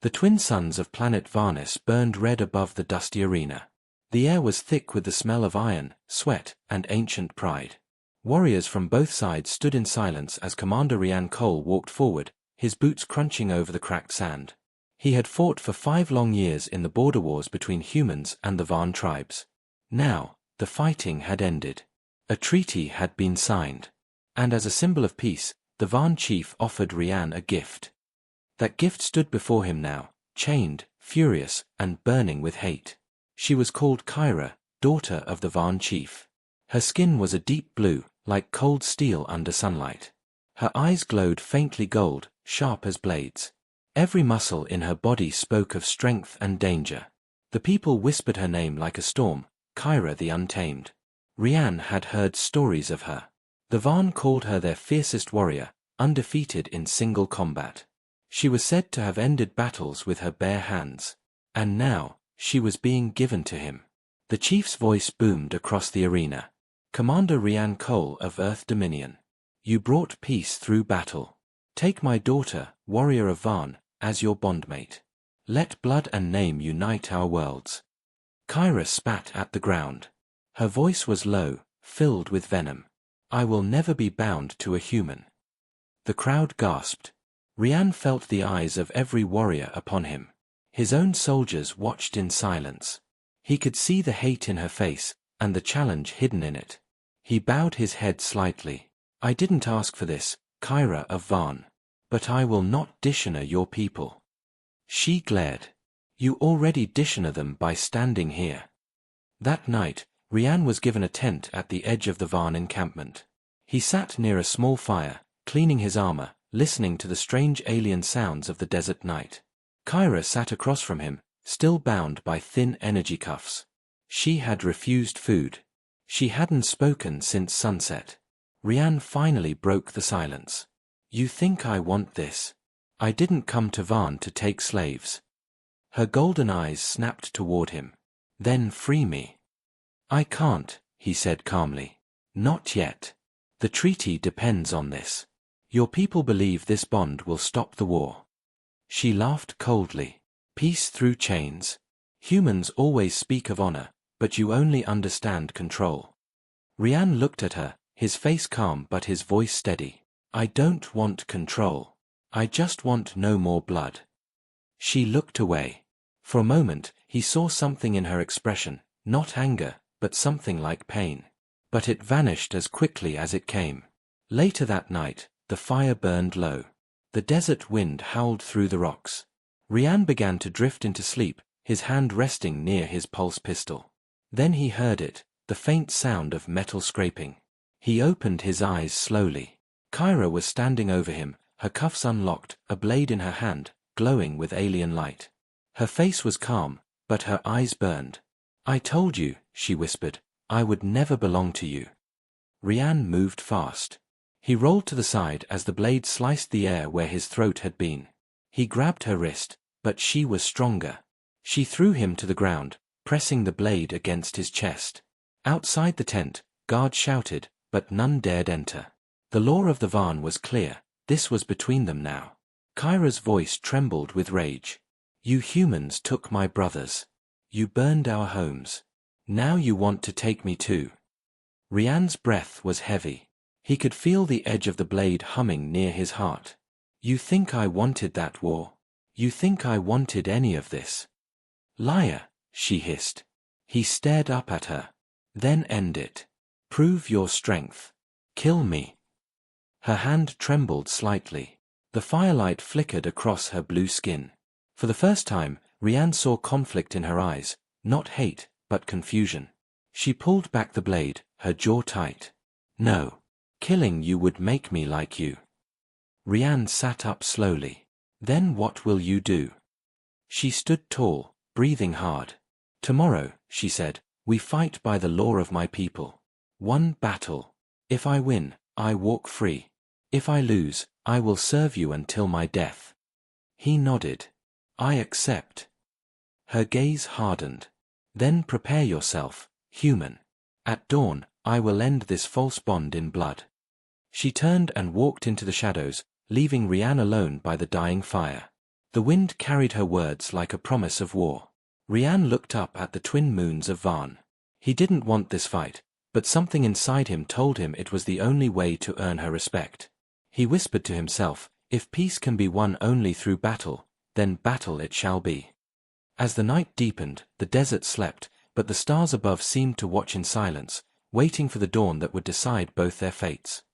The twin suns of planet Varnis burned red above the dusty arena. The air was thick with the smell of iron, sweat, and ancient pride. Warriors from both sides stood in silence as Commander Rian Cole walked forward, his boots crunching over the cracked sand. He had fought for 5 long years in the border wars between humans and the Varn tribes. Now, the fighting had ended. A treaty had been signed. And as a symbol of peace, the Varn chief offered Rian a gift. That gift stood before him now, chained, furious, and burning with hate. She was called Kyra, daughter of the Varn chief. Her skin was a deep blue, like cold steel under sunlight. Her eyes glowed faintly gold, sharp as blades. Every muscle in her body spoke of strength and danger. The people whispered her name like a storm, Kyra the Untamed. Rian had heard stories of her. The Varn called her their fiercest warrior, undefeated in single combat. She was said to have ended battles with her bare hands. And now, she was being given to him. The chief's voice boomed across the arena. Commander Rian Cole of Earth Dominion. You brought peace through battle. Take my daughter, warrior of Varn, as your bondmate. Let blood and name unite our worlds. Kyra spat at the ground. Her voice was low, filled with venom. I will never be bound to a human. The crowd gasped. Rian felt the eyes of every warrior upon him. His own soldiers watched in silence. He could see the hate in her face, and the challenge hidden in it. He bowed his head slightly. I didn't ask for this, Kyra of Varn. But I will not dishonor your people. She glared. You already dishonor them by standing here. That night, Rian was given a tent at the edge of the Varn encampment. He sat near a small fire, cleaning his armor, listening to the strange alien sounds of the desert night. Kyra sat across from him, still bound by thin energy cuffs. She had refused food. She hadn't spoken since sunset. Rian finally broke the silence. You think I want this? I didn't come to Varn to take slaves. Her golden eyes snapped toward him. Then free me. I can't, he said calmly. Not yet. The treaty depends on this. Your people believe this bond will stop the war. She laughed coldly. Peace through chains. Humans always speak of honor, but you only understand control. Rian looked at her, his face calm but his voice steady. I don't want control. I just want no more blood. She looked away. For a moment, he saw something in her expression, not anger, but something like pain. But it vanished as quickly as it came. Later that night, the fire burned low. The desert wind howled through the rocks. Rian began to drift into sleep, his hand resting near his pulse pistol. Then he heard it, the faint sound of metal scraping. He opened his eyes slowly. Kyra was standing over him, her cuffs unlocked, a blade in her hand, glowing with alien light. Her face was calm, but her eyes burned. I told you, she whispered, I would never belong to you. Rian moved fast. He rolled to the side as the blade sliced the air where his throat had been. He grabbed her wrist, but she was stronger. She threw him to the ground, pressing the blade against his chest. Outside the tent, guards shouted, but none dared enter. The law of the Varn was clear. This was between them now. Kyra's voice trembled with rage. You humans took my brothers. You burned our homes. Now you want to take me too. Rian's breath was heavy. He could feel the edge of the blade humming near his heart. You think I wanted that war? You think I wanted any of this? Liar, she hissed. He stared up at her. Then end it. Prove your strength. Kill me. Her hand trembled slightly. The firelight flickered across her blue skin. For the first time, Rian saw conflict in her eyes, not hate, but confusion. She pulled back the blade, her jaw tight. No. Killing you would make me like you. Rian sat up slowly. Then what will you do? She stood tall, breathing hard. Tomorrow, she said, we fight by the law of my people. One battle. If I win, I walk free. If I lose, I will serve you until my death. He nodded. I accept. Her gaze hardened. Then prepare yourself, human. At dawn, I will end this false bond in blood. She turned and walked into the shadows, leaving Rian alone by the dying fire. The wind carried her words like a promise of war. Rian looked up at the twin moons of Varn. He didn't want this fight, but something inside him told him it was the only way to earn her respect. He whispered to himself, if peace can be won only through battle, then battle it shall be. As the night deepened, the desert slept, but the stars above seemed to watch in silence, waiting for the dawn that would decide both their fates.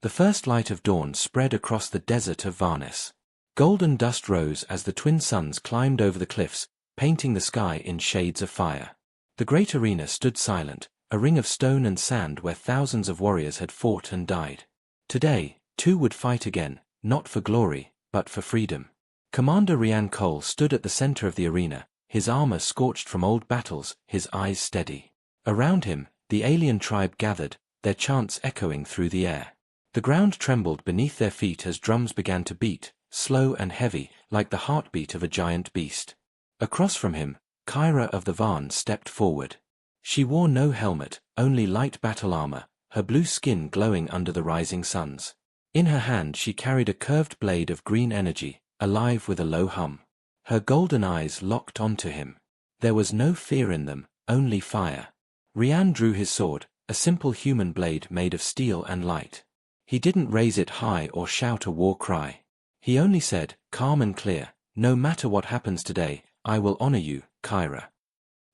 The first light of dawn spread across the desert of Varnes. Golden dust rose as the twin suns climbed over the cliffs, painting the sky in shades of fire. The great arena stood silent, a ring of stone and sand where thousands of warriors had fought and died. Today, two would fight again, not for glory, but for freedom. Commander Rian Cole stood at the center of the arena, his armor scorched from old battles, his eyes steady. Around him, the alien tribe gathered, their chants echoing through the air. The ground trembled beneath their feet as drums began to beat, slow and heavy, like the heartbeat of a giant beast. Across from him, Kyra of the Varn stepped forward. She wore no helmet, only light battle armor, her blue skin glowing under the rising suns. In her hand she carried a curved blade of green energy, alive with a low hum. Her golden eyes locked onto him. There was no fear in them, only fire. Rian drew his sword, a simple human blade made of steel and light. He didn't raise it high or shout a war cry. He only said, calm and clear, no matter what happens today, I will honor you, Kyra.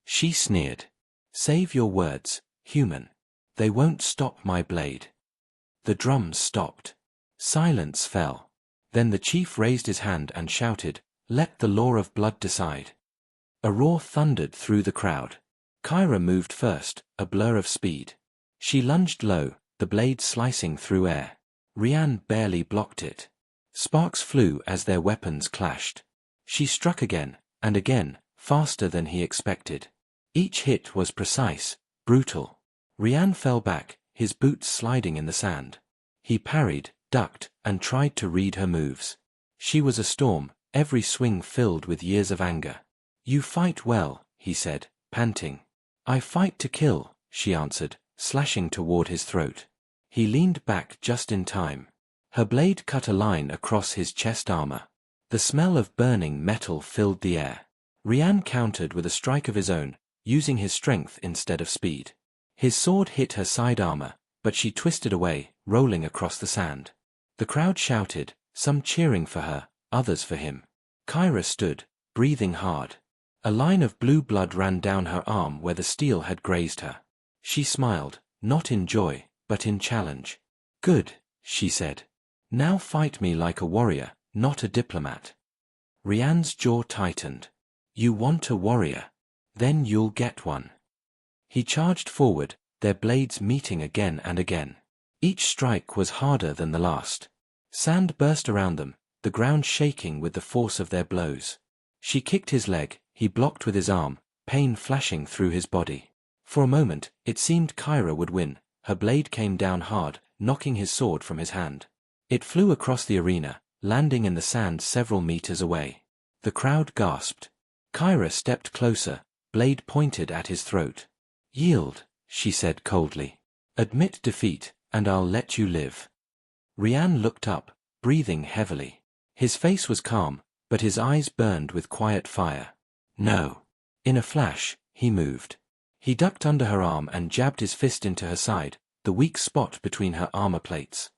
She sneered. Save your words, human. They won't stop my blade. The drums stopped. Silence fell. Then the chief raised his hand and shouted, let the law of blood decide. A roar thundered through the crowd. Kyra moved first, a blur of speed. She lunged low, the blade slicing through air. Rian barely blocked it. Sparks flew as their weapons clashed. She struck again, and again, faster than he expected. Each hit was precise, brutal. Rian fell back, his boots sliding in the sand. He parried, ducked, and tried to read her moves. She was a storm, every swing filled with years of anger. You fight well, he said, panting. I fight to kill, she answered, slashing toward his throat. He leaned back just in time. Her blade cut a line across his chest armor. The smell of burning metal filled the air. Rian countered with a strike of his own, using his strength instead of speed. His sword hit her side armor, but she twisted away, rolling across the sand. The crowd shouted, some cheering for her, others for him. Kyra stood, breathing hard. A line of blue blood ran down her arm where the steel had grazed her. She smiled, not in joy, but in challenge. Good, she said. Now fight me like a warrior, not a diplomat. Rian's jaw tightened. You want a warrior? Then you'll get one. He charged forward, their blades meeting again and again. Each strike was harder than the last. Sand burst around them, the ground shaking with the force of their blows. She kicked his leg, he blocked with his arm, pain flashing through his body. For a moment, it seemed Kyra would win. Her blade came down hard, knocking his sword from his hand. It flew across the arena, landing in the sand several meters away. The crowd gasped. Kyra stepped closer, blade pointed at his throat. Yield, she said coldly. Admit defeat, and I'll let you live. Rian looked up, breathing heavily. His face was calm, but his eyes burned with quiet fire. No. In a flash, he moved. He ducked under her arm and jabbed his fist into her side, the weak spot between her armor plates.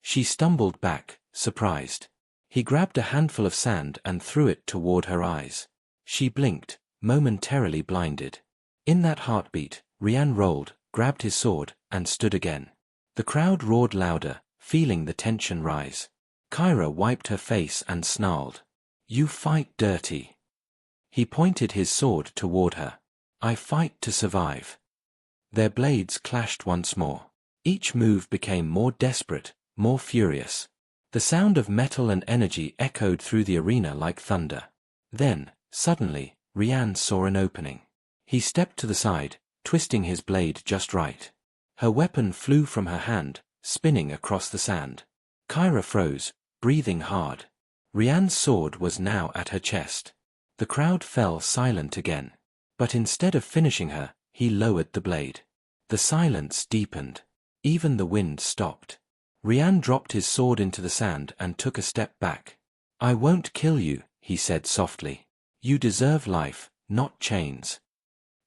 She stumbled back, surprised. He grabbed a handful of sand and threw it toward her eyes. She blinked, momentarily blinded. In that heartbeat, Rian rolled, grabbed his sword, and stood again. The crowd roared louder, feeling the tension rise. Kyra wiped her face and snarled. You fight dirty. He pointed his sword toward her. I fight to survive. Their blades clashed once more. Each move became more desperate, more furious. The sound of metal and energy echoed through the arena like thunder. Then, suddenly, Rian saw an opening. He stepped to the side, twisting his blade just right. Her weapon flew from her hand, spinning across the sand. Kyra froze, breathing hard. Rian's sword was now at her chest. The crowd fell silent again. But instead of finishing her, he lowered the blade. The silence deepened. Even the wind stopped. Rian dropped his sword into the sand and took a step back. I won't kill you, he said softly. You deserve life, not chains.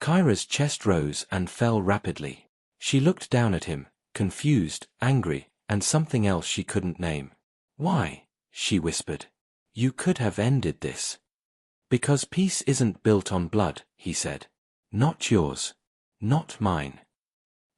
Kyra's chest rose and fell rapidly. She looked down at him, confused, angry, and something else she couldn't name. Why? She whispered. You could have ended this. Because peace isn't built on blood, he said. Not yours. Not mine.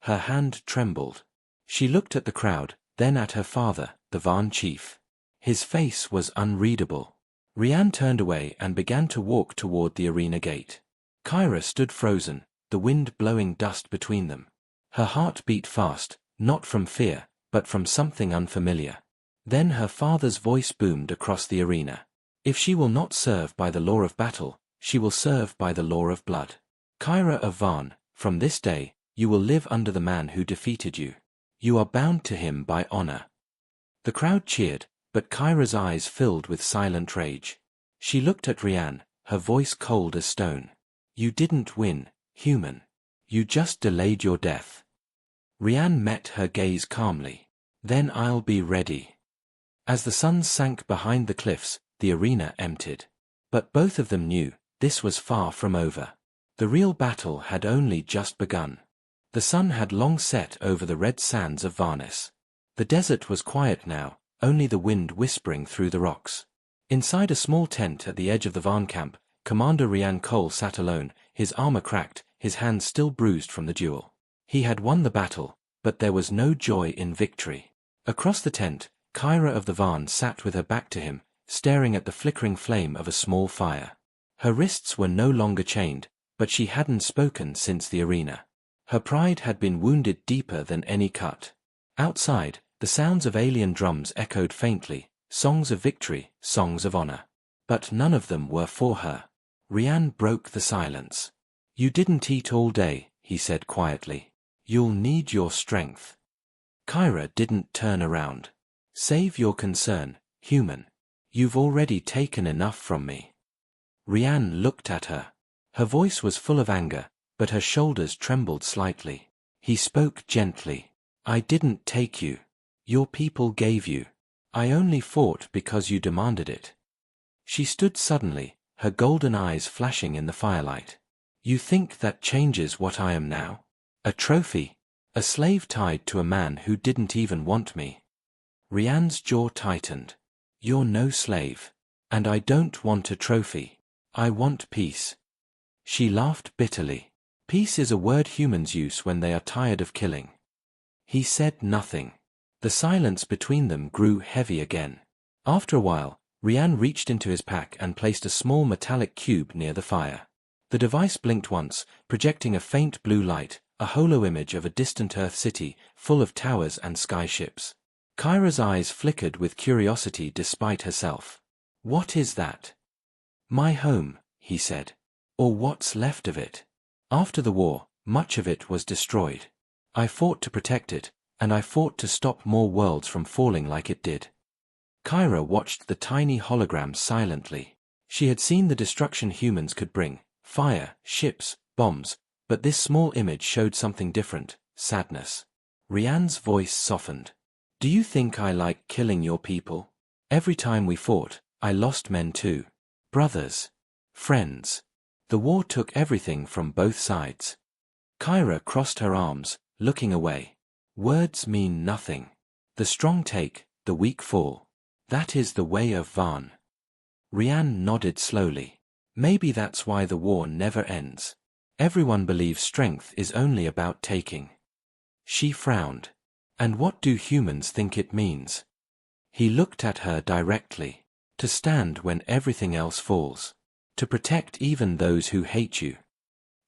Her hand trembled. She looked at the crowd, then at her father, the Van chief. His face was unreadable. Rian turned away and began to walk toward the arena gate. Kyra stood frozen, the wind blowing dust between them. Her heart beat fast, not from fear, but from something unfamiliar. Then her father's voice boomed across the arena. If she will not serve by the law of battle, she will serve by the law of blood. Kyra of Van, from this day, you will live under the man who defeated you. You are bound to him by honor. The crowd cheered, but Kyra's eyes filled with silent rage. She looked at Rian, her voice cold as stone. You didn't win, human. You just delayed your death. Rian met her gaze calmly. Then I'll be ready. As the sun sank behind the cliffs, the arena emptied. But both of them knew, this was far from over. The real battle had only just begun. The sun had long set over the red sands of Varnes. The desert was quiet now, only the wind whispering through the rocks. Inside a small tent at the edge of the Varn camp, Commander Rian Cole sat alone, his armor cracked, his hands still bruised from the duel. He had won the battle, but there was no joy in victory. Across the tent, Kyra of the Varn sat with her back to him, staring at the flickering flame of a small fire. Her wrists were no longer chained, but she hadn't spoken since the arena. Her pride had been wounded deeper than any cut. Outside, the sounds of alien drums echoed faintly, songs of victory, songs of honor. But none of them were for her. Rian broke the silence. You didn't eat all day, he said quietly. You'll need your strength. Kyra didn't turn around. Save your concern, human. You've already taken enough from me. Rian looked at her. Her voice was full of anger, but her shoulders trembled slightly. He spoke gently. I didn't take you. Your people gave you. I only fought because you demanded it. She stood suddenly, her golden eyes flashing in the firelight. You think that changes what I am now? A trophy? A slave tied to a man who didn't even want me? Rian's jaw tightened. You're no slave. And I don't want a trophy. I want peace. She laughed bitterly. Peace is a word humans use when they are tired of killing. He said nothing. The silence between them grew heavy again. After a while, Rian reached into his pack and placed a small metallic cube near the fire. The device blinked once, projecting a faint blue light, a holo image of a distant Earth city, full of towers and skyships. Kyra's eyes flickered with curiosity despite herself. What is that? My home, he said. Or what's left of it. After the war, much of it was destroyed. I fought to protect it, and I fought to stop more worlds from falling like it did. Kyra watched the tiny hologram silently. She had seen the destruction humans could bring, fire, ships, bombs, but this small image showed something different, sadness. Rian's voice softened. Do you think I like killing your people? Every time we fought, I lost men too. Brothers. Friends. The war took everything from both sides. Kyra crossed her arms, looking away. Words mean nothing. The strong take, the weak fall. That is the way of Van. Rian nodded slowly. Maybe that's why the war never ends. Everyone believes strength is only about taking. She frowned. And what do humans think it means? He looked at her directly. To stand when everything else falls. To protect even those who hate you.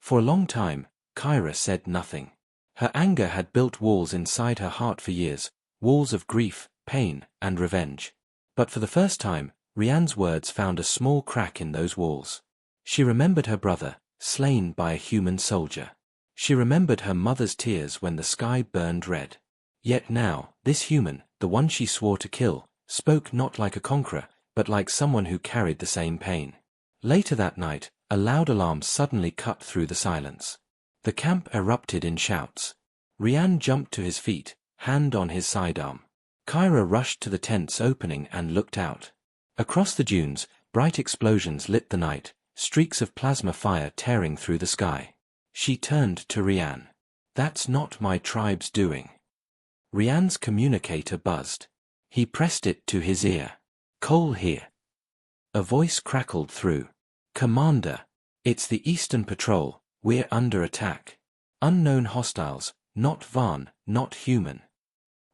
For a long time, Kyra said nothing. Her anger had built walls inside her heart for years, walls of grief, pain, and revenge. But for the first time, Rian's words found a small crack in those walls. She remembered her brother, slain by a human soldier. She remembered her mother's tears when the sky burned red. Yet now, this human, the one she swore to kill, spoke not like a conqueror, but like someone who carried the same pain. Later that night, a loud alarm suddenly cut through the silence. The camp erupted in shouts. Rian jumped to his feet, hand on his sidearm. Kyra rushed to the tent's opening and looked out. Across the dunes, Bright explosions lit the night, streaks of plasma fire tearing through the sky. She turned to Rian. "That's not my tribe's doing." Rian's communicator buzzed. He pressed it to his ear. "Cole here." A voice crackled through. "Commander, it's the Eastern Patrol, we're under attack. Unknown hostiles, not Varn, not human."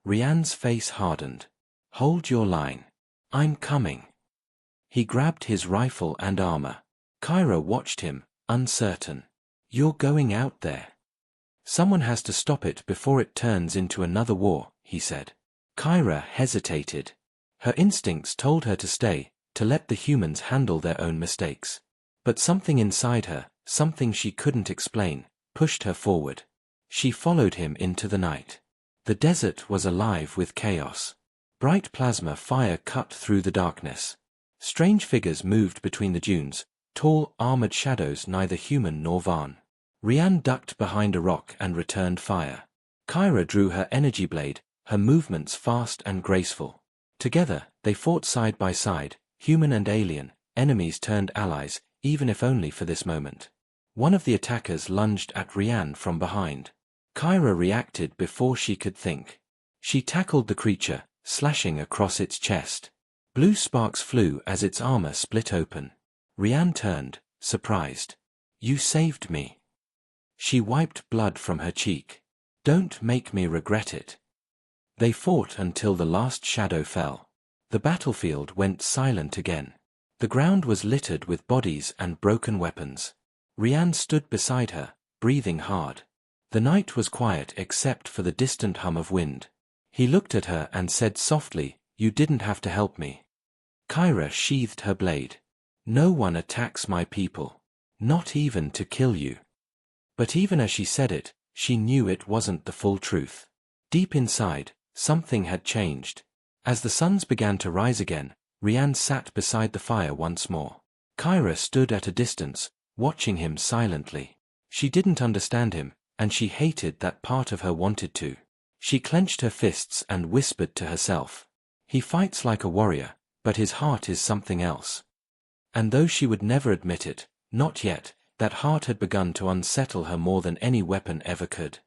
Rian's face hardened. "Hold your line. I'm coming." He grabbed his rifle and armor. Kyra watched him, uncertain. "You're going out there." "Someone has to stop it before it turns into another war," he said. Kyra hesitated. Her instincts told her to stay, to let the humans handle their own mistakes. But something inside her, something she couldn't explain, pushed her forward. She followed him into the night. The desert was alive with chaos. Bright plasma fire cut through the darkness. Strange figures moved between the dunes, tall, armored shadows neither human nor Varn. Rian ducked behind a rock and returned fire. Kyra drew her energy blade, her movements fast and graceful. Together, they fought side by side, human and alien, enemies turned allies, even if only for this moment. One of the attackers lunged at Rian from behind. Kyra reacted before she could think. She tackled the creature, slashing across its chest. Blue sparks flew as its armor split open. Rian turned, surprised. "You saved me." She wiped blood from her cheek. "Don't make me regret it." They fought until the last shadow fell. The battlefield went silent again. The ground was littered with bodies and broken weapons. Rian stood beside her, breathing hard. The night was quiet except for the distant hum of wind. He looked at her and said softly, "You didn't have to help me." Kyra sheathed her blade. "No one attacks my people. Not even to kill you." But even as she said it, she knew it wasn't the full truth. Deep inside, something had changed. As the suns began to rise again, Rian sat beside the fire once more. Kyra stood at a distance, watching him silently. She didn't understand him, and she hated that part of her wanted to. She clenched her fists and whispered to herself. "He fights like a warrior, but his heart is something else." And though she would never admit it, not yet, that heart had begun to unsettle her more than any weapon ever could.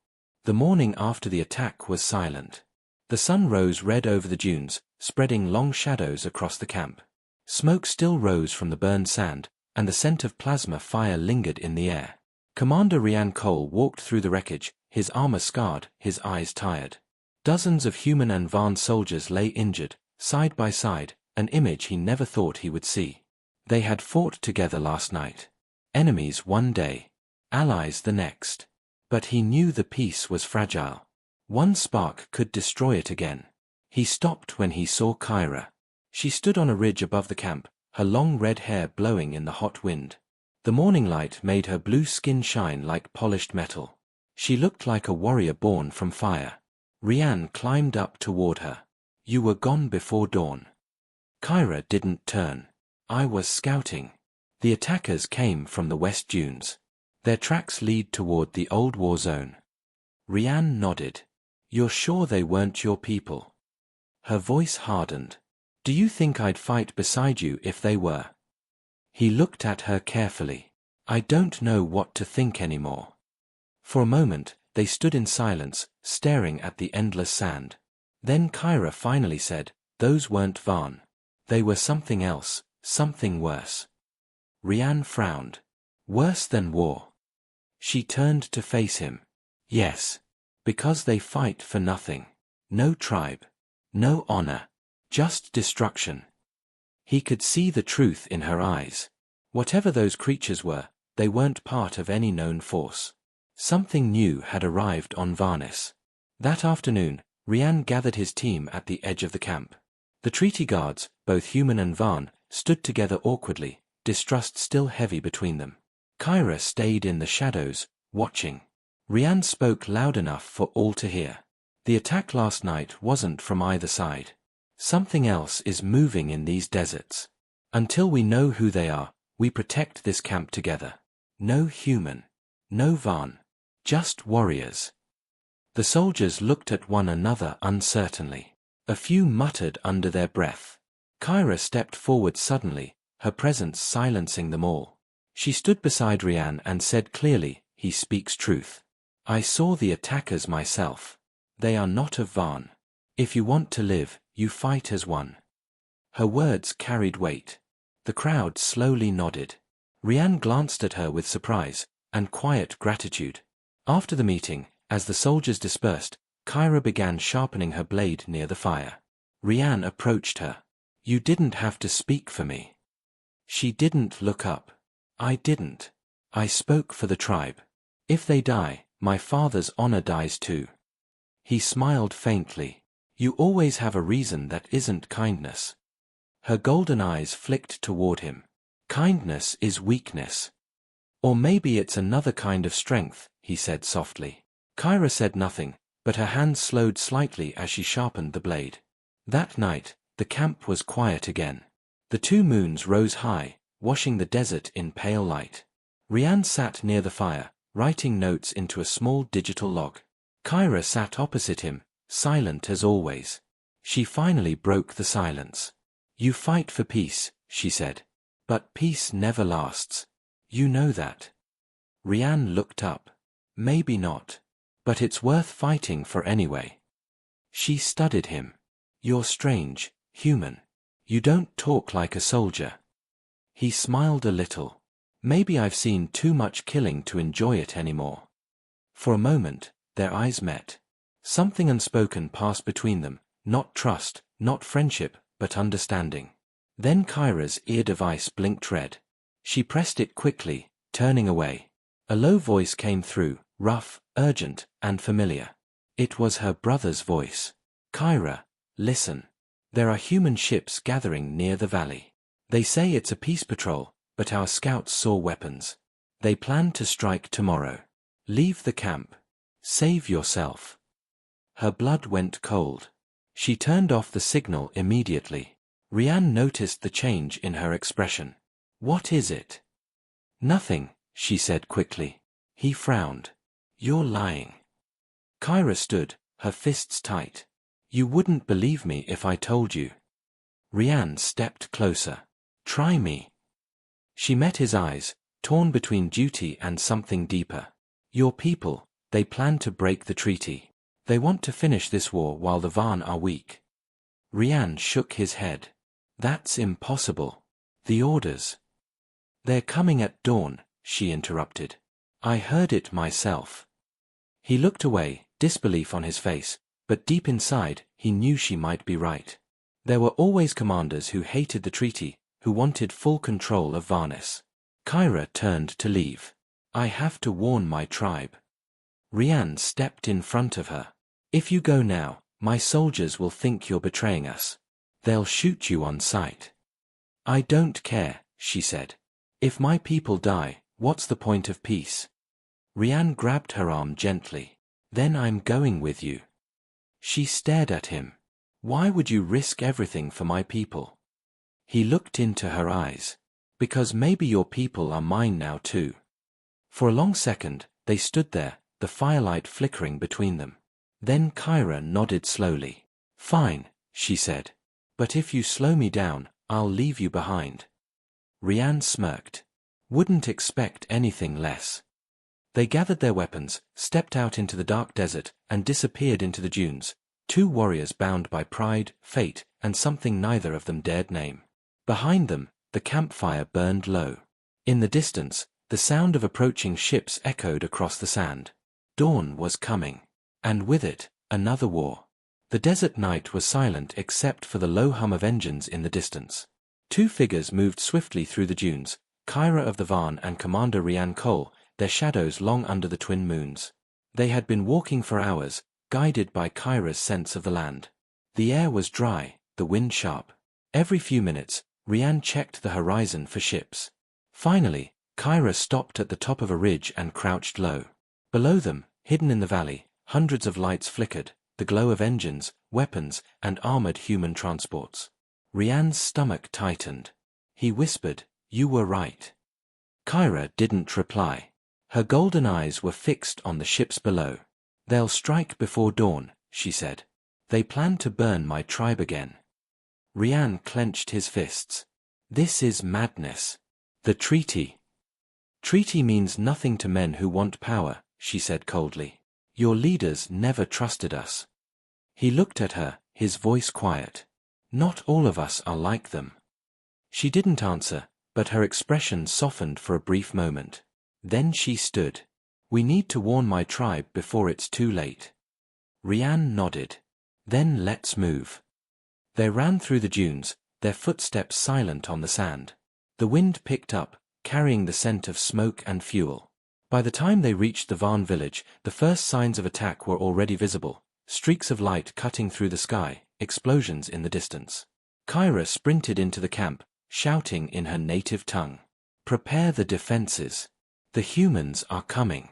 The morning after the attack was silent. The sun rose red over the dunes, spreading long shadows across the camp. Smoke still rose from the burned sand, and the scent of plasma fire lingered in the air. Commander Rian Cole walked through the wreckage, his armor scarred, his eyes tired. Dozens of human and Varn soldiers lay injured, side by side, an image he never thought he would see. They had fought together last night. Enemies one day, allies the next. But he knew the peace was fragile. One spark could destroy it again. He stopped when he saw Kyra. She stood on a ridge above the camp, her long red hair blowing in the hot wind. The morning light made her blue skin shine like polished metal. She looked like a warrior born from fire. Rian climbed up toward her. "You were gone before dawn." Kyra didn't turn. "I was scouting." The attackers came from the west dunes. Their tracks lead toward the old war zone. Rian nodded. "You're sure they weren't your people?" Her voice hardened. "Do you think I'd fight beside you if they were?" He looked at her carefully. "I don't know what to think anymore." For a moment, they stood in silence, staring at the endless sand. Then Kyra finally said, "Those weren't Varn. They were something else, something worse." Rian frowned. "Worse than war?" She turned to face him. "Yes. Because they fight for nothing. No tribe. No honor. Just destruction." He could see the truth in her eyes. Whatever those creatures were, they weren't part of any known force. Something new had arrived on Varnis. That afternoon, Rian gathered his team at the edge of the camp. The treaty guards, both human and Varn, stood together awkwardly, distrust still heavy between them. Kyra stayed in the shadows, watching. Rian spoke loud enough for all to hear. "The attack last night wasn't from either side. Something else is moving in these deserts. Until we know who they are, we protect this camp together. No human. No Varn. Just warriors." The soldiers looked at one another uncertainly. A few muttered under their breath. Kyra stepped forward suddenly, her presence silencing them all. She stood beside Rian and said clearly, "He speaks truth. I saw the attackers myself. They are not of Varn. If you want to live, you fight as one." Her words carried weight. The crowd slowly nodded. Rian glanced at her with surprise and quiet gratitude. After the meeting, as the soldiers dispersed, Kyra began sharpening her blade near the fire. Rian approached her. "You didn't have to speak for me." She didn't look up. "I didn't. I spoke for the tribe. If they die, my father's honor dies too." He smiled faintly. "You always have a reason that isn't kindness." Her golden eyes flicked toward him. "Kindness is weakness. Or maybe it's another kind of strength," he said softly. Kyra said nothing, but her hands slowed slightly as she sharpened the blade. That night, the camp was quiet again. The two moons rose high, washing the desert in pale light. Rian sat near the fire, writing notes into a small digital log. Kyra sat opposite him, silent as always. She finally broke the silence. "You fight for peace," she said. "But peace never lasts. You know that." Rian looked up. "Maybe not. But it's worth fighting for anyway." She studied him. "You're strange, human. You don't talk like a soldier." He smiled a little. "Maybe I've seen too much killing to enjoy it anymore." For a moment, their eyes met. Something unspoken passed between them, not trust, not friendship, but understanding. Then Kyra's ear device blinked red. She pressed it quickly, turning away. A low voice came through, rough, urgent, and familiar. It was her brother's voice. "Kyra, listen. There are human ships gathering near the valley. They say it's a peace patrol, but our scouts saw weapons. They plan to strike tomorrow. Leave the camp. Save yourself." Her blood went cold. She turned off the signal immediately. Rian noticed the change in her expression. "What is it?" "Nothing," she said quickly. He frowned. "You're lying." Kyra stood, her fists tight. "You wouldn't believe me if I told you." Rian stepped closer. "Try me." She met his eyes, torn between duty and something deeper. "Your people, they plan to break the treaty. They want to finish this war while the Varn are weak." Rian shook his head. "That's impossible. The orders." "They're coming at dawn," she interrupted. "I heard it myself." He looked away, disbelief on his face, but deep inside, he knew she might be right. There were always commanders who hated the treaty, who wanted full control of Varnis. Kyra turned to leave. "I have to warn my tribe." Rian stepped in front of her. "If you go now, my soldiers will think you're betraying us. They'll shoot you on sight." "I don't care," she said. "If my people die, what's the point of peace?" Rian grabbed her arm gently. "Then I'm going with you." She stared at him. "Why would you risk everything for my people?" He looked into her eyes. "Because maybe your people are mine now too." For a long second, they stood there, the firelight flickering between them. Then Kyra nodded slowly. "Fine," she said. "But if you slow me down, I'll leave you behind." Rian smirked. "Wouldn't expect anything less." They gathered their weapons, stepped out into the dark desert, and disappeared into the dunes, two warriors bound by pride, fate, and something neither of them dared name. Behind them, the campfire burned low. In the distance, the sound of approaching ships echoed across the sand. Dawn was coming. And with it, another war. The desert night was silent except for the low hum of engines in the distance. Two figures moved swiftly through the dunes, Kyra of the Varn and Commander Rian Cole, their shadows long under the twin moons. They had been walking for hours, guided by Kyra's sense of the land. The air was dry, the wind sharp. Every few minutes, Rian checked the horizon for ships. Finally, Kyra stopped at the top of a ridge and crouched low. Below them, hidden in the valley, hundreds of lights flickered, the glow of engines, weapons, and armored human transports. Rian's stomach tightened. He whispered, "You were right." Kyra didn't reply. Her golden eyes were fixed on the ships below. "They'll strike before dawn," she said. "They plan to burn my tribe again." Rian clenched his fists. This is madness. The treaty. Treaty means nothing to men who want power, she said coldly. Your leaders never trusted us. He looked at her, his voice quiet. Not all of us are like them. She didn't answer, but her expression softened for a brief moment. Then she stood. We need to warn my tribe before it's too late. Rian nodded. Then let's move. They ran through the dunes, their footsteps silent on the sand. The wind picked up, carrying the scent of smoke and fuel. By the time they reached the Varn village, the first signs of attack were already visible, streaks of light cutting through the sky, explosions in the distance. Kyra sprinted into the camp, shouting in her native tongue. Prepare the defenses. The humans are coming.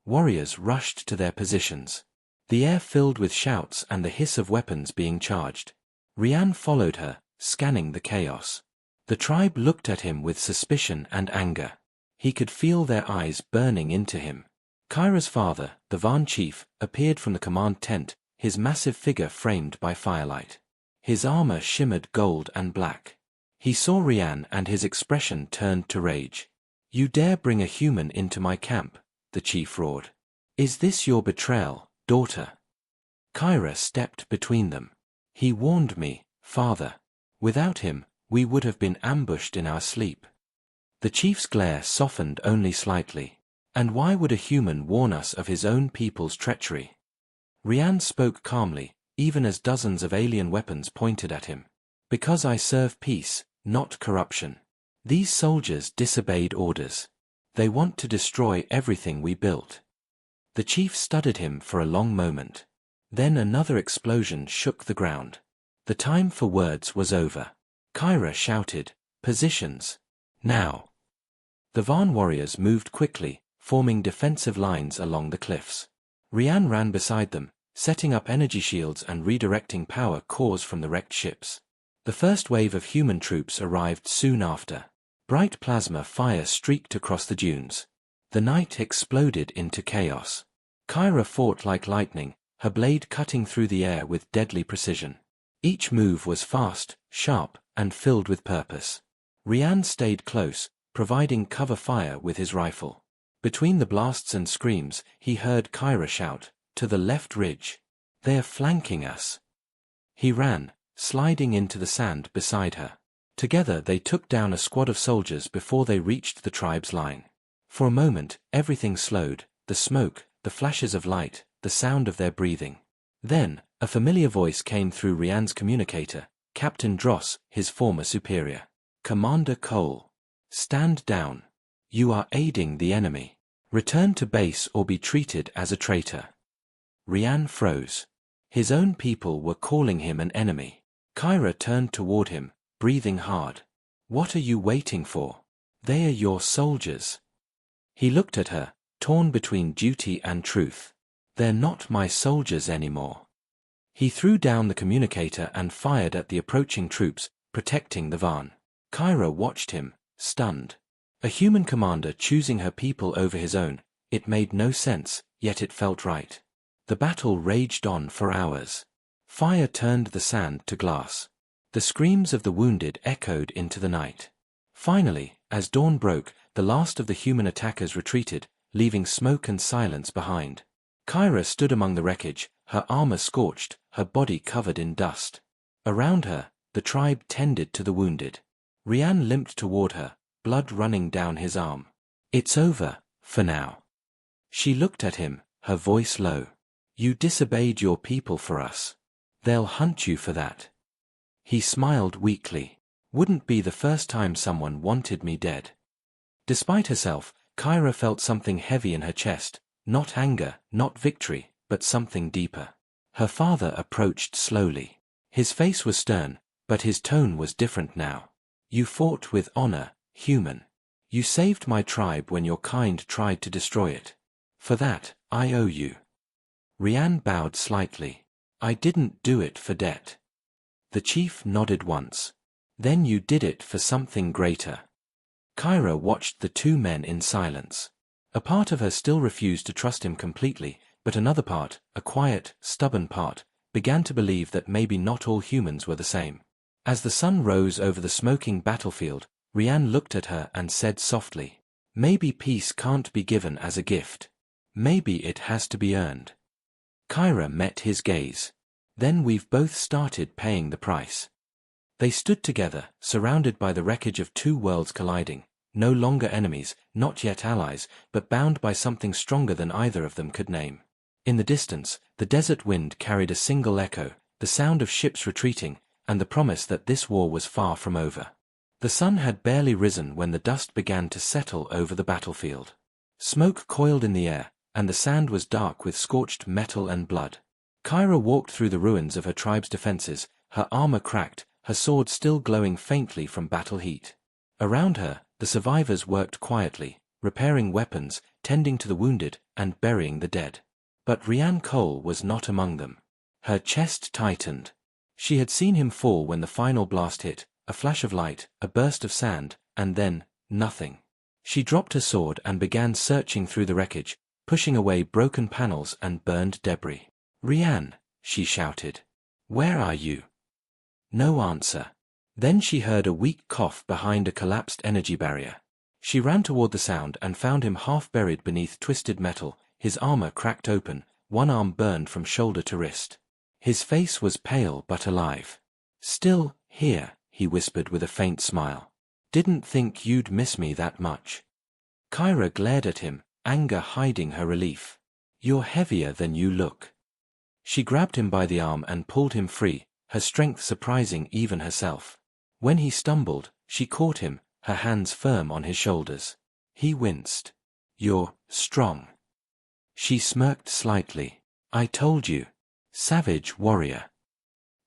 Warriors rushed to their positions. The air filled with shouts and the hiss of weapons being charged. Rian followed her, scanning the chaos. The tribe looked at him with suspicion and anger. He could feel their eyes burning into him. Kyra's father, the Varn chief, appeared from the command tent, his massive figure framed by firelight. His armor shimmered gold and black. He saw Rian and his expression turned to rage. You dare bring a human into my camp, the chief roared. Is this your betrayal, daughter? Kyra stepped between them. He warned me, father. Without him, we would have been ambushed in our sleep. The chief's glare softened only slightly. And why would a human warn us of his own people's treachery? Rian spoke calmly, even as dozens of alien weapons pointed at him. Because I serve peace, not corruption. These soldiers disobeyed orders. They want to destroy everything we built. The chief studied him for a long moment. Then another explosion shook the ground. The time for words was over. Kyra shouted, "Positions. Now." The Varn warriors moved quickly, forming defensive lines along the cliffs. Rian ran beside them, setting up energy shields and redirecting power cores from the wrecked ships. The first wave of human troops arrived soon after. Bright plasma fire streaked across the dunes. The night exploded into chaos. Kyra fought like lightning, her blade cutting through the air with deadly precision. Each move was fast, sharp, and filled with purpose. Rian stayed close, providing cover fire with his rifle. Between the blasts and screams, he heard Kyra shout, "To the left ridge. They're flanking us." He ran, sliding into the sand beside her. Together they took down a squad of soldiers before they reached the tribe's line. For a moment, everything slowed, the smoke, the flashes of light, the sound of their breathing. Then, a familiar voice came through Rian's communicator, Captain Dross, his former superior. "Commander Cole. Stand down. You are aiding the enemy. Return to base or be treated as a traitor." Rian froze. His own people were calling him an enemy. Kyra turned toward him, breathing hard. "What are you waiting for? They are your soldiers." He looked at her, torn between duty and truth. "They're not my soldiers anymore." He threw down the communicator and fired at the approaching troops, protecting the Varn. Kyra watched him, stunned. A human commander choosing her people over his own, it made no sense, yet it felt right. The battle raged on for hours. Fire turned the sand to glass. The screams of the wounded echoed into the night. Finally, as dawn broke, the last of the human attackers retreated, leaving smoke and silence behind. Kyra stood among the wreckage, her armor scorched, her body covered in dust. Around her, the tribe tended to the wounded. Rian limped toward her, blood running down his arm. "It's over, for now." She looked at him, her voice low. "You disobeyed your people for us. They'll hunt you for that." He smiled weakly. "Wouldn't be the first time someone wanted me dead." Despite herself, Kyra felt something heavy in her chest, not anger, not victory, but something deeper. Her father approached slowly. His face was stern, but his tone was different now. "You fought with honor, human. You saved my tribe when your kind tried to destroy it. For that, I owe you." Rian bowed slightly. "I didn't do it for debt." The chief nodded once. "Then you did it for something greater." Kyra watched the two men in silence. A part of her still refused to trust him completely, but another part, a quiet, stubborn part, began to believe that maybe not all humans were the same. As the sun rose over the smoking battlefield, Rian looked at her and said softly, "Maybe peace can't be given as a gift. Maybe it has to be earned." Kyra met his gaze. "Then we've both started paying the price." They stood together, surrounded by the wreckage of two worlds colliding, no longer enemies, not yet allies, but bound by something stronger than either of them could name. In the distance, the desert wind carried a single echo, the sound of ships retreating, and the promise that this war was far from over. The sun had barely risen when the dust began to settle over the battlefield. Smoke coiled in the air, and the sand was dark with scorched metal and blood. Kyra walked through the ruins of her tribe's defenses, her armor cracked, her sword still glowing faintly from battle heat. Around her, the survivors worked quietly, repairing weapons, tending to the wounded, and burying the dead. But Rian Cole was not among them. Her chest tightened. She had seen him fall when the final blast hit, a flash of light, a burst of sand, and then, nothing. She dropped her sword and began searching through the wreckage, pushing away broken panels and burned debris. "Rian," she shouted. "Where are you?" No answer. Then she heard a weak cough behind a collapsed energy barrier. She ran toward the sound and found him half buried beneath twisted metal, his armor cracked open, one arm burned from shoulder to wrist. His face was pale but alive. "Still here," he whispered with a faint smile. "Didn't think you'd miss me that much." Kyra glared at him, anger hiding her relief. "You're heavier than you look." She grabbed him by the arm and pulled him free, her strength surprising even herself. When he stumbled, she caught him, her hands firm on his shoulders. He winced. "You're strong." She smirked slightly. "I told you. Savage warrior."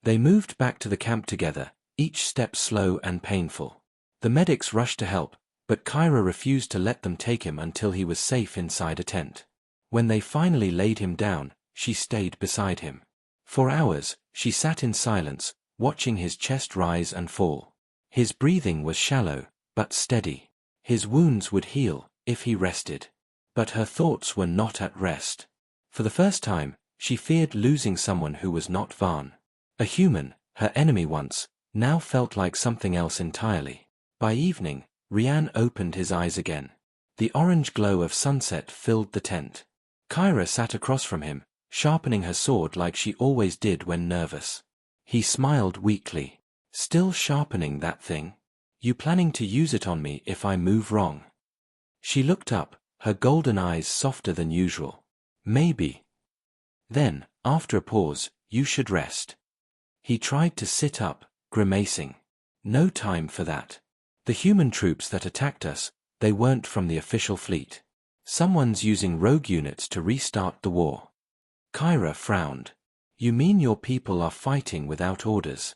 They moved back to the camp together, each step slow and painful. The medics rushed to help, but Kyra refused to let them take him until he was safe inside a tent. When they finally laid him down, she stayed beside him. For hours, she sat in silence, watching his chest rise and fall. His breathing was shallow, but steady. His wounds would heal, if he rested. But her thoughts were not at rest. For the first time, she feared losing someone who was not Vaughn. A human, her enemy once, now felt like something else entirely. By evening, Rian opened his eyes again. The orange glow of sunset filled the tent. Kyra sat across from him, sharpening her sword like she always did when nervous. He smiled weakly. "Still sharpening that thing? You planning to use it on me if I move wrong?" She looked up, her golden eyes softer than usual. "Maybe." Then, after a pause, "You should rest." He tried to sit up, grimacing. "No time for that. The human troops that attacked us, they weren't from the official fleet. Someone's using rogue units to restart the war." Kyra frowned. "You mean your people are fighting without orders?"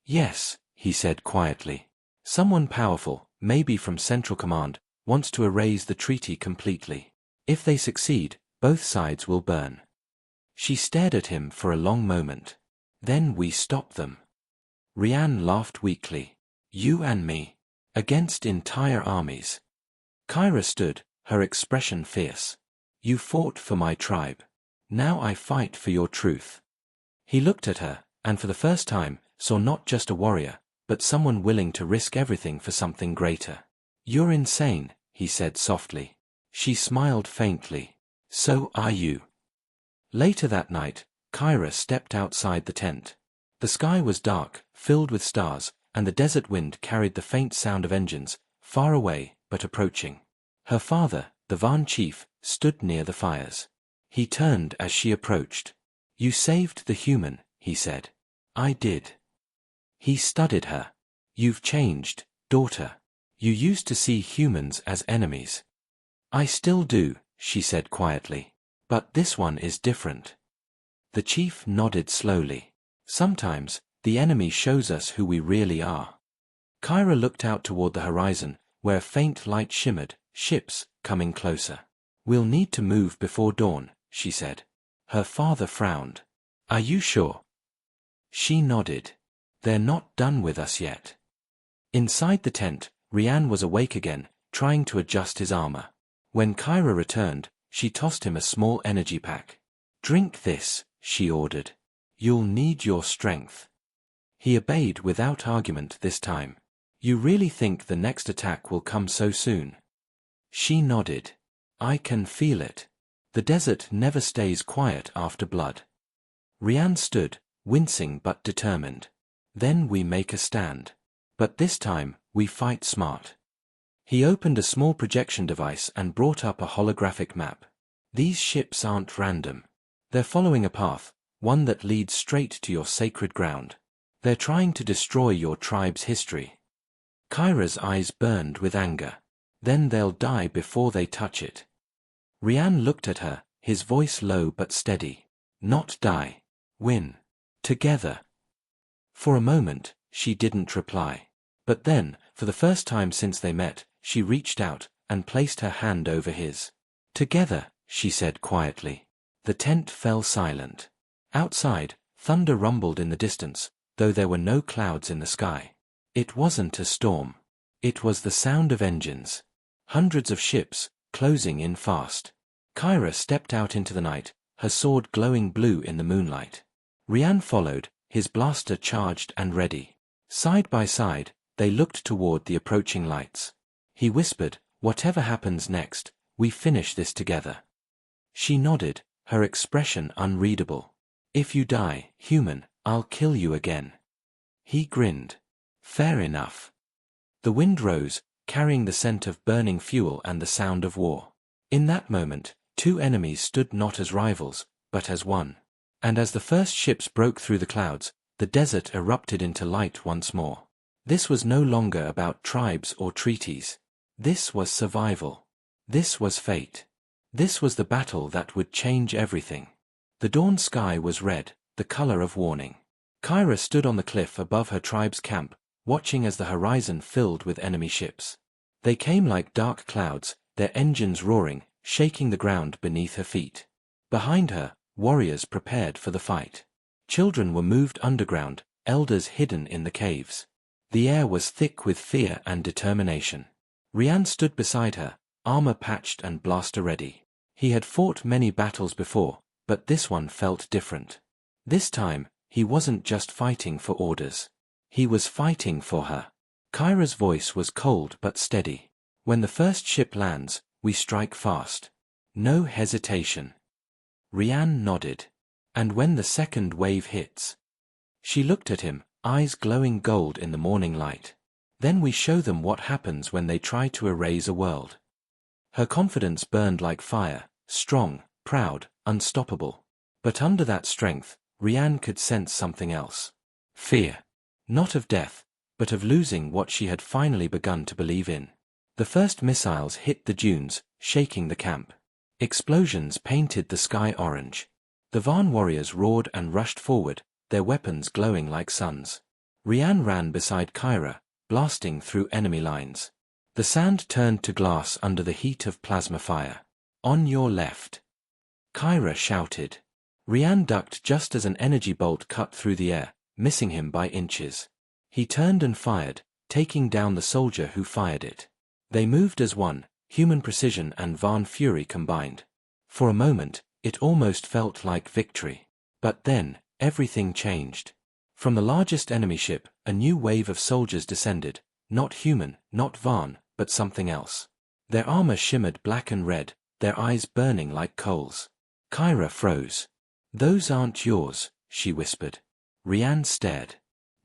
"Yes," he said quietly. "Someone powerful, maybe from Central Command, wants to erase the treaty completely. If they succeed, both sides will burn." She stared at him for a long moment. "Then we stop them." Rian laughed weakly. "You and me. Against entire armies." Kyra stood, her expression fierce. "You fought for my tribe. Now I fight for your truth." He looked at her, and for the first time, saw not just a warrior, but someone willing to risk everything for something greater. "You're insane," he said softly. She smiled faintly. "So are you." Later that night, Kyra stepped outside the tent. The sky was dark, filled with stars, and the desert wind carried the faint sound of engines, far away, but approaching. Her father, the Vaughn chief, stood near the fires. He turned as she approached. "You saved the human," he said. "I did." He studied her. "You've changed, daughter. You used to see humans as enemies." "I still do," she said quietly. "But this one is different." The chief nodded slowly. "Sometimes, the enemy shows us who we really are." Kyra looked out toward the horizon, where faint light shimmered, ships, coming closer. "We'll need to move before dawn," she said. Her father frowned. "Are you sure?" She nodded. "They're not done with us yet." Inside the tent, Rian was awake again, trying to adjust his armor. When Kyra returned, she tossed him a small energy pack. "Drink this," she ordered. "You'll need your strength." He obeyed without argument this time. You really think the next attack will come so soon? She nodded. I can feel it. The desert never stays quiet after blood. Rian stood, wincing but determined. Then we make a stand. But this time, we fight smart. He opened a small projection device and brought up a holographic map. These ships aren't random. They're following a path, one that leads straight to your sacred ground. They're trying to destroy your tribe's history. Kyra's eyes burned with anger. Then they'll die before they touch it. Rian looked at her, his voice low but steady. Not die. Win. Together. For a moment, she didn't reply. But then, for the first time since they met, she reached out and placed her hand over his. Together, she said quietly. The tent fell silent. Outside, thunder rumbled in the distance, though there were no clouds in the sky. It wasn't a storm. It was the sound of engines. Hundreds of ships, closing in fast. Kyra stepped out into the night, her sword glowing blue in the moonlight. Rian followed, his blaster charged and ready. Side by side, they looked toward the approaching lights. He whispered, whatever happens next, we finish this together. She nodded, her expression unreadable. If you die, human, I'll kill you again. He grinned. Fair enough. The wind rose, carrying the scent of burning fuel and the sound of war. In that moment, two enemies stood not as rivals, but as one. And as the first ships broke through the clouds, the desert erupted into light once more. This was no longer about tribes or treaties. This was survival. This was fate. This was the battle that would change everything. The dawn sky was red, the color of warning. Kyra stood on the cliff above her tribe's camp, watching as the horizon filled with enemy ships. They came like dark clouds, their engines roaring, shaking the ground beneath her feet. Behind her, warriors prepared for the fight. Children were moved underground, elders hidden in the caves. The air was thick with fear and determination. Rian stood beside her, armor patched and blaster ready. He had fought many battles before, but this one felt different. This time, he wasn't just fighting for orders. He was fighting for her. Kyra's voice was cold but steady. When the first ship lands, we strike fast. No hesitation. Rian nodded. And when the second wave hits? She looked at him, eyes glowing gold in the morning light. Then we show them what happens when they try to erase a world. Her confidence burned like fire, strong, proud, unstoppable. But under that strength, Rian could sense something else. Fear. Not of death, but of losing what she had finally begun to believe in. The first missiles hit the dunes, shaking the camp. Explosions painted the sky orange. The Van warriors roared and rushed forward, their weapons glowing like suns. Rian ran beside Kyra, blasting through enemy lines. The sand turned to glass under the heat of plasma fire. On your left. Kyra shouted. Rian ducked just as an energy bolt cut through the air, missing him by inches. He turned and fired, taking down the soldier who fired it. They moved as one, human precision and Van fury combined. For a moment, it almost felt like victory. But then, everything changed. From the largest enemy ship, a new wave of soldiers descended, not human, not Van, but something else. Their armor shimmered black and red, their eyes burning like coals. Kyra froze. Those aren't yours, she whispered. Rian stared.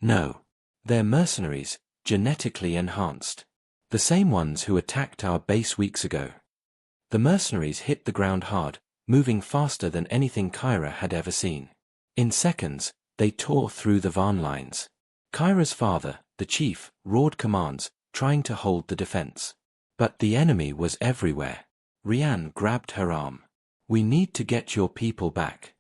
No. They're mercenaries, genetically enhanced. The same ones who attacked our base weeks ago. The mercenaries hit the ground hard, moving faster than anything Kyra had ever seen. In seconds, they tore through the Van lines. Kyra's father, the chief, roared commands, trying to hold the defense. But the enemy was everywhere. Rian grabbed her arm. We need to get your people back.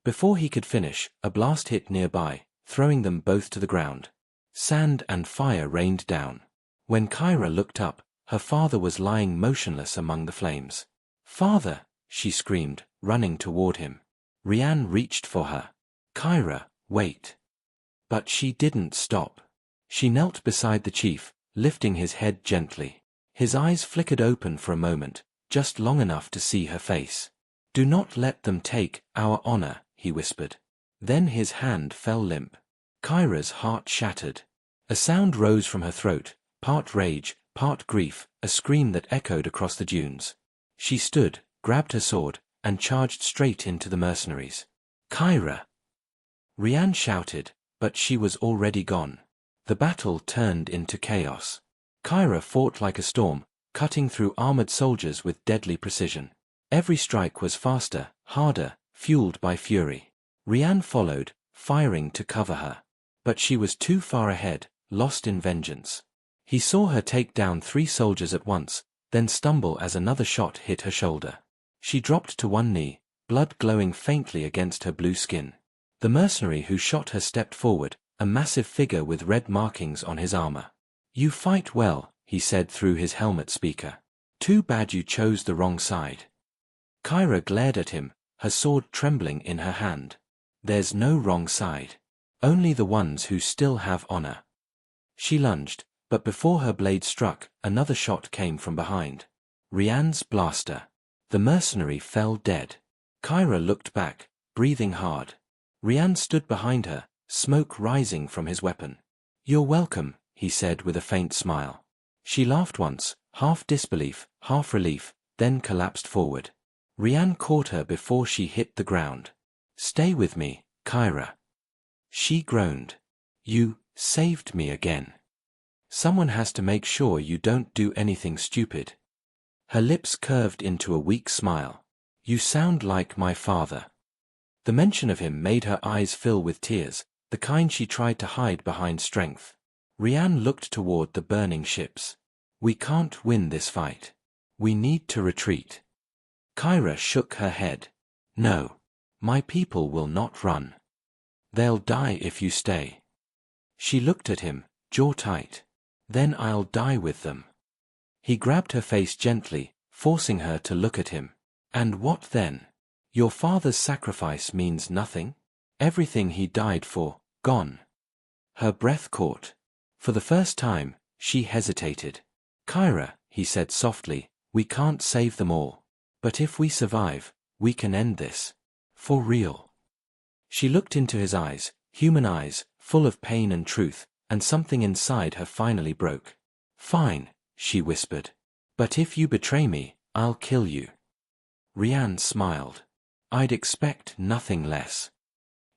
Before he could finish, a blast hit nearby, throwing them both to the ground. Sand and fire rained down. When Kyra looked up, her father was lying motionless among the flames. Father, she screamed, running toward him. Rian reached for her. Kyra, wait. But she didn't stop. She knelt beside the chief, lifting his head gently. His eyes flickered open for a moment, just long enough to see her face. Do not let them take our honor, he whispered. Then his hand fell limp. Kyra's heart shattered. A sound rose from her throat, part rage, part grief, a scream that echoed across the dunes. She stood, grabbed her sword, and charged straight into the mercenaries. Kyra! Rian shouted, but she was already gone. The battle turned into chaos. Kyra fought like a storm, cutting through armored soldiers with deadly precision. Every strike was faster, harder, fueled by fury. Rian followed, firing to cover her. But she was too far ahead, lost in vengeance. He saw her take down 3 soldiers at once, then stumble as another shot hit her shoulder. She dropped to one knee, blood glowing faintly against her blue skin. The mercenary who shot her stepped forward, a massive figure with red markings on his armor. "You fight well," he said through his helmet speaker. "Too bad you chose the wrong side." Kyra glared at him, her sword trembling in her hand. "There's no wrong side. Only the ones who still have honor." She lunged, but before her blade struck, another shot came from behind. Rian's blaster. The mercenary fell dead. Kyra looked back, breathing hard. Rian stood behind her, smoke rising from his weapon. "You're welcome," he said with a faint smile. She laughed once, half disbelief, half relief, then collapsed forward. Rian caught her before she hit the ground. "Stay with me, Kyra." She groaned. "You saved me again. Someone has to make sure you don't do anything stupid." Her lips curved into a weak smile. "You sound like my father." The mention of him made her eyes fill with tears, the kind she tried to hide behind strength. Rian looked toward the burning ships. "We can't win this fight. We need to retreat." Kyra shook her head. "No. My people will not run. They'll die if you stay." She looked at him, jaw tight. "Then I'll die with them." He grabbed her face gently, forcing her to look at him. "And what then? Your father's sacrifice means nothing? Everything he died for, gone?" Her breath caught. For the first time, she hesitated. "Kyra," he said softly, "we can't save them all. But if we survive, we can end this. For real." She looked into his eyes, human eyes, full of pain and truth, and something inside her finally broke. "Fine," she whispered. "But if you betray me, I'll kill you." Rian smiled. "I'd expect nothing less."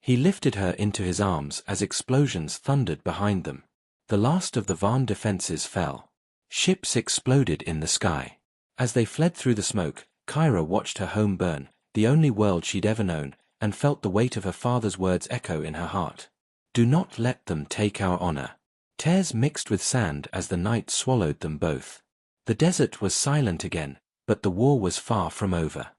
He lifted her into his arms as explosions thundered behind them. The last of the Van defenses fell. Ships exploded in the sky. As they fled through the smoke, Kyra watched her home burn, the only world she'd ever known, and felt the weight of her father's words echo in her heart. "Do not let them take our honor." Tears mixed with sand as the night swallowed them both. The desert was silent again, but the war was far from over.